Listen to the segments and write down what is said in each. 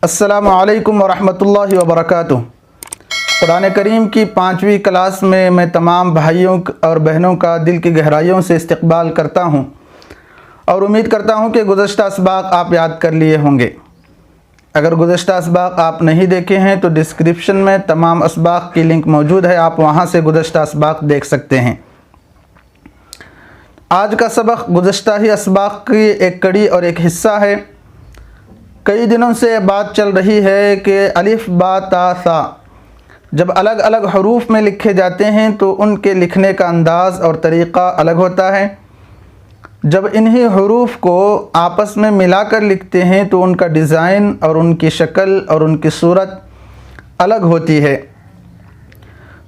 अस्सलामु अलैकुम वरहमतुल्लाहि वबरकातुहू। कुरान करीम की 5वीं क्लास में मैं तमाम भाइयों और बहनों का दिल की गहराइयों से इस्तकबाल करता हूं और उम्मीद करता हूं कि गुज़श्ता असबाक़ आप याद कर लिए होंगे। अगर गुज़श्ता असबाक़ आप नहीं देखे हैं तो डिस्क्रिप्शन में तमाम असबाक़ की लिंक मौजूद है, आप वहां से गुज़श्ता असबाक़ देख सकते हैं। आज का सबक गुज़श्ता ही असबाक़ की एक कड़ी और एक हिस्सा है। कई दिनों से बात चल रही है कि अलिफ बा ता सा जब अलग अलग हरूफ में लिखे जाते हैं तो उनके लिखने का अंदाज़ और तरीक़ा अलग होता है। जब इन्हीं हरूफ को आपस में मिलाकर लिखते हैं तो उनका डिज़ाइन और उनकी शक्ल और उनकी सूरत अलग होती है।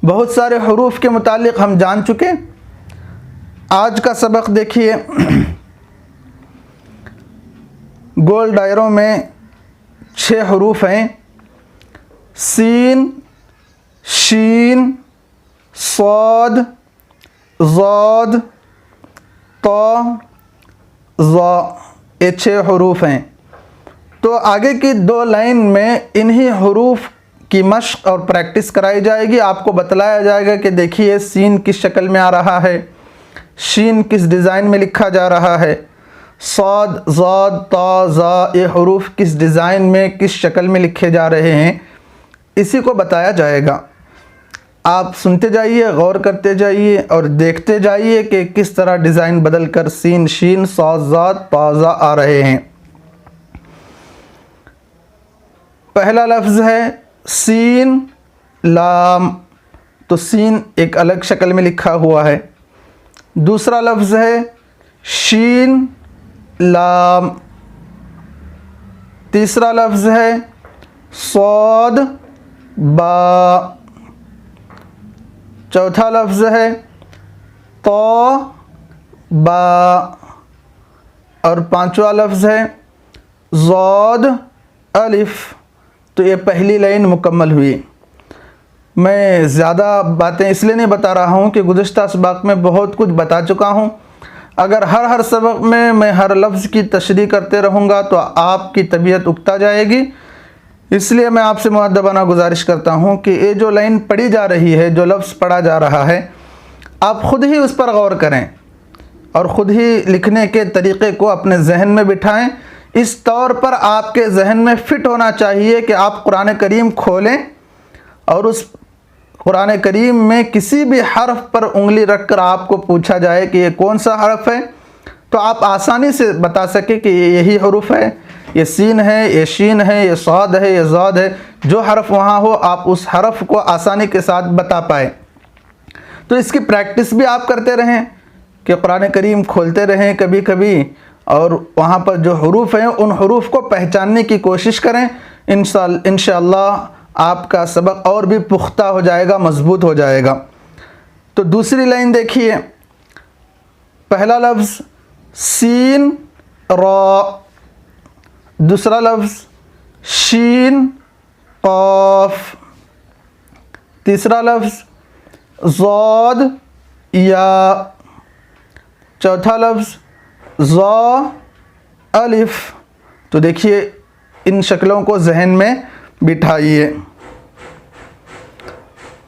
बहुत सारे हरूफ के मुतालिक हम जान चुके। आज का सबक देखिए, गोल दायरों में 6 हरूफ हैं, सीन, शीन, सौद, ज़ौद, तो, ज़ा, ये 6 हरूफ हैं। तो आगे की 2 लाइन में इन्हीं हरूफ की मश्क और प्रैक्टिस कराई जाएगी। आपको बतलाया जाएगा कि देखिए सीन किस शक्ल में आ रहा है, शीन किस डिज़ाइन में लिखा जा रहा है, सौद, ज़ौद, तो, ज़ा, ये हरूफ किस डिज़ाइन में किस शक्ल में लिखे जा रहे हैं, इसी को बताया जाएगा। आप सुनते जाइए, गौर करते जाइए और देखते जाइए कि किस तरह डिज़ाइन बदल कर सीन, शीन, सौद, ज़ौद, तो, ज़ा आ रहे हैं। पहला लफ्ज़ है सीन लाम, तो सीन एक अलग शक्ल में लिखा हुआ है। दूसरा लफ्ज़ है शीन लाम। तीसरा लफ्ज़ है सौद बा। चौथा लफ्ज़ है तो बा। और 5वां लफ्ज़ है ज़ौद अलिफ। तो ये पहली लाइन मुकम्मल हुई। मैं ज़्यादा बातें इसलिए नहीं बता रहा हूँ कि गुज़श्ता सबक में बहुत कुछ बता चुका हूँ। अगर हर सबक में मैं हर लफ्ज़ की तशरीह करते रहूँगा तो आपकी तबीयत उकता जाएगी। इसलिए मैं आपसे मुअद्दबाना गुजारिश करता हूँ कि ये जो लाइन पढ़ी जा रही है, जो लफ्ज़ पढ़ा जा रहा है, आप ख़ुद ही उस पर गौर करें और ख़ुद ही लिखने के तरीक़े को अपने जहन में बिठाएं। इस तौर पर आपके जहन में फ़िट होना चाहिए कि आप कुरान करीम खोलें और उस कुरान करीम में किसी भी हर्फ पर उंगली रख कर आपको पूछा जाए कि ये कौन सा हर्फ है, तो आप आसानी से बता सकें कि ये यही हरूफ है, ये सीन है, ये शीन है, ये सौद है, ये ज़ौद है। जो हर्फ वहाँ हो आप उस हर्फ को आसानी के साथ बता पाए। तो इसकी प्रैक्टिस भी आप करते रहें कि कुरान करीम खोलते रहें कभी कभी और वहाँ पर जो हरूफ हैं उन हरूफ को पहचानने की कोशिश करें। इंशाअल्लाह आपका सबक और भी पुख्ता हो जाएगा, मजबूत हो जाएगा। तो दूसरी लाइन देखिए, पहला लफ्ज़ सीन रॉ, दूसरा लफ्ज़ शीन क़ाफ, तीसरा लफ्ज़ ज़ौद या, चौथा लफ्ज़ ज़ा अलिफ। तो देखिए इन शक्लों को जहन में बिठाइए।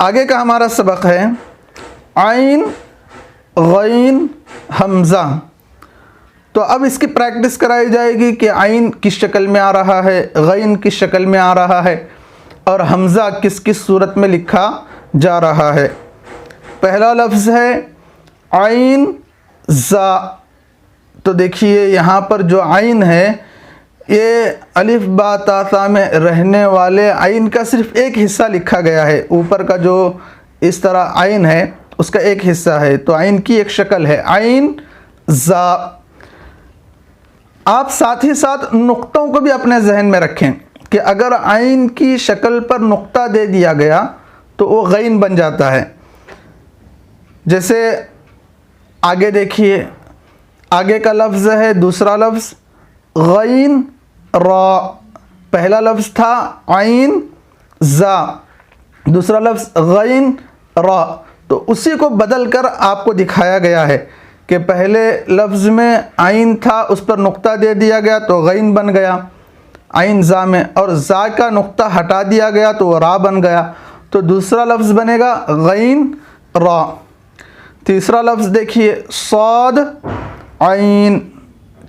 आगे का हमारा सबक है आइन गैन हमज़ा। तो अब इसकी प्रैक्टिस कराई जाएगी कि आइन किस शक्ल में आ रहा है, गैन किस शक्ल में आ रहा है और हमज़ा किस किस सूरत में लिखा जा रहा है। पहला लफ्ज़ है आइन ज़ा। तो देखिए यहाँ पर जो आइन है ये अलिफ बा ता सा में रहने वाले आइन का सिर्फ एक हिस्सा लिखा गया है। ऊपर का जो इस तरह आइन है उसका एक हिस्सा है, तो आइन की एक शक्ल है आइन ज़ा। आप साथ ही साथ नुक्तों को भी अपने जहन में रखें कि अगर आइन की शक्ल पर नुक्ता दे दिया गया तो वो गैन बन जाता है। जैसे आगे देखिए, आगे का लफ्ज़ है दूसरा लफ्ज़ गैन रॉ। पहला लफ्ज़ था आइन ज़ा, दूसरा लफ्ज़ गैन रॉ। तो उसी को बदल कर आपको दिखाया गया है कि पहले लफ्ज़ में आइन था, उस पर नुक्ता दे दिया गया तो गैन बन गया। आइन ज़ा में, और ज़ा का नुक्ता हटा दिया गया तो वो रा बन गया। तो दूसरा लफ्ज़ बनेगा गैन रा। तीसरा लफ्ज़ देखिए सौद आइन।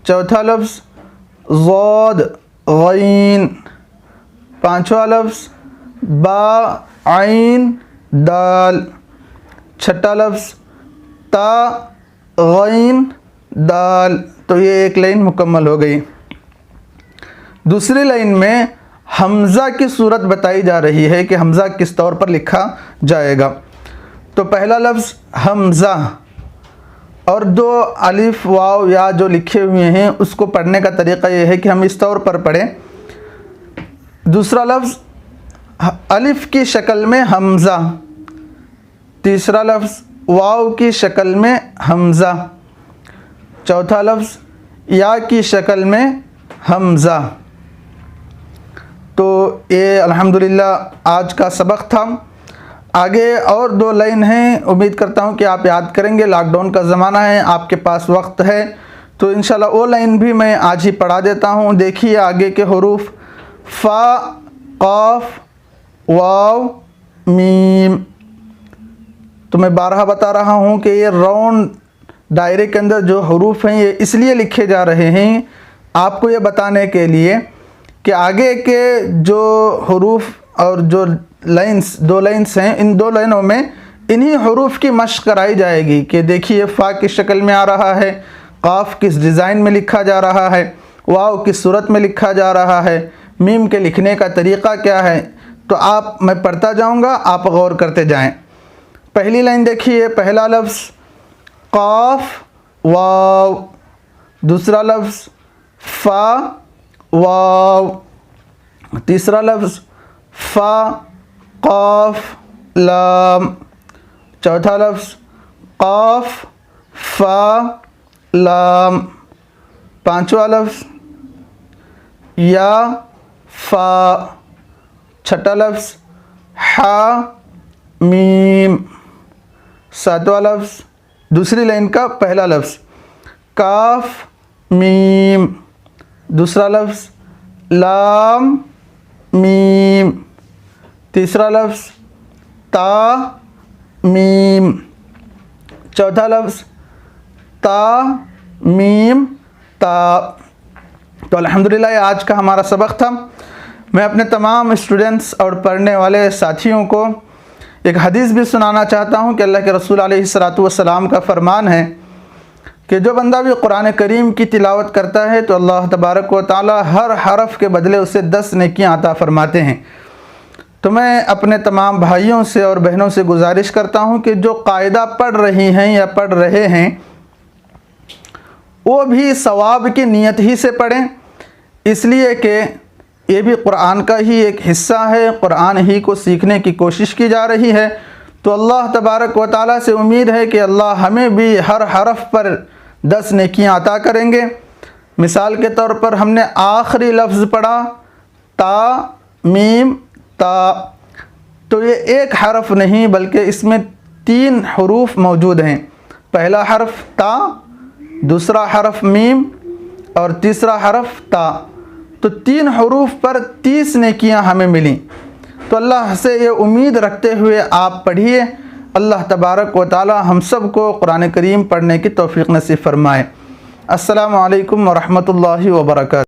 चौथा लफ्ज़ ज़ौद गैन। पांचवा लफ्ज़ बा आइन दाल। छठा लफ्ज़ ता गैन दाल। तो ये एक लाइन मुकम्मल हो गई। दूसरी लाइन में हमज़ा की सूरत बताई जा रही है कि हमज़ा किस तौर पर लिखा जाएगा। तो पहला लफ्ज़ हमज़ा और दो अलिफ वाव या जो लिखे हुए हैं उसको पढ़ने का तरीक़ा ये है कि हम इस तौर पर पढ़ें। दूसरा लफ्ज़ अलिफ की शक्ल में हमज़ा। तीसरा लफ्ज़ वाव की शक्ल में हमज़ा। चौथा लफ्ज़ या की शक्ल में हमज़ा। तो ये अल्हम्दुलिल्लाह आज का सबक था। आगे और दो लाइन हैं, उम्मीद करता हूँ कि आप याद करेंगे। लॉकडाउन का ज़माना है, आपके पास वक्त है, तो इंशाल्लाह वो लाइन भी मैं आज ही पढ़ा देता हूँ। देखिए आगे के हुरूफ फ़ा क़ाफ वाव मीम। तो मैं बारहा बता रहा हूँ कि ये राउंड दायरे के अंदर जो हुरूफ हैं ये इसलिए लिखे जा रहे हैं आपको ये बताने के लिए कि आगे के जो हुरूफ और जो लाइंस, दो लाइंस हैं, इन दो लाइनों में इन्हीं हुरूफ की मश्क कराई जाएगी कि देखिए फ़ा किस शक्ल में आ रहा है, क़ाफ किस डिज़ाइन में लिखा जा रहा है, वाव किस सूरत में लिखा जा रहा है, मीम के लिखने का तरीक़ा क्या है। तो आप, मैं पढ़ता जाऊँगा, आप गौर करते जाएँ। पहली लाइन देखिए, पहला लफ्ज़ क़ाफ वाव। दूसरा लफ्ज़ फ़ा वाव। तीसरा लफ्ज़ फ़ा क़ाफ लाम। चौथा लफ्ज़ क़ाफ फ़ा लाम। पांचवा लफ्ज़ या फ़ा। छठा लफ्ज़ हा मीम। सातवां लफ्ज़ दूसरी लाइन का पहला लफ्ज़ काफ मीम। दूसरा लफ्ज़ लाम मीम। तीसरा लफ्ज़ ता मीम। चौथा लफ्ज़ ता मीम ता। तो अल्हम्दुलिल्लाह ये आज का हमारा सबक था। मैं अपने तमाम स्टूडेंट्स और पढ़ने वाले साथियों को एक हदीस भी सुनाना चाहता हूँ कि अल्लाह के रसूल अलैहिस्सलातु वस्सलाम का फ़रमान है कि जो बंदा भी कुरान करीम की तिलावत करता है तो अल्लाह तबारक व तआला हर हरफ के बदले उसे 10 नेकियां अता फ़रमाते हैं। तो मैं अपने तमाम भाइयों से और बहनों से गुजारिश करता हूँ कि जो कायदा पढ़ रही हैं या पढ़ रहे हैं वो भी सवाब की नीयत ही से पढ़ें, इसलिए कि ये भी कुरान का ही एक हिस्सा है, कुरान ही को सीखने की कोशिश की जा रही है। तो अल्लाह तबारक व तआला से उम्मीद है कि अल्लाह हमें भी हर हरफ पर 10 नेकियां अता करेंगे। मिसाल के तौर पर हमने आखिरी लफ्ज़ पढ़ा ता मीम ता, तो ये एक हरफ नहीं बल्कि इसमें 3 हुरूफ मौजूद हैं। पहला हरफ ता, दूसरा हरफ मीम और तीसरा हरफ ता। तो 3 हुरूफ पर 30 नेकियां हमें मिली। तो अल्लाह से ये उम्मीद रखते हुए आप पढ़िए। अल्लाह तबारक व तआला हम सब को कुरान करीम पढ़ने की तौफीक नसीब फरमाए। अस्सलामु अलैकुम व रहमतुल्लाहि व बरकातहू।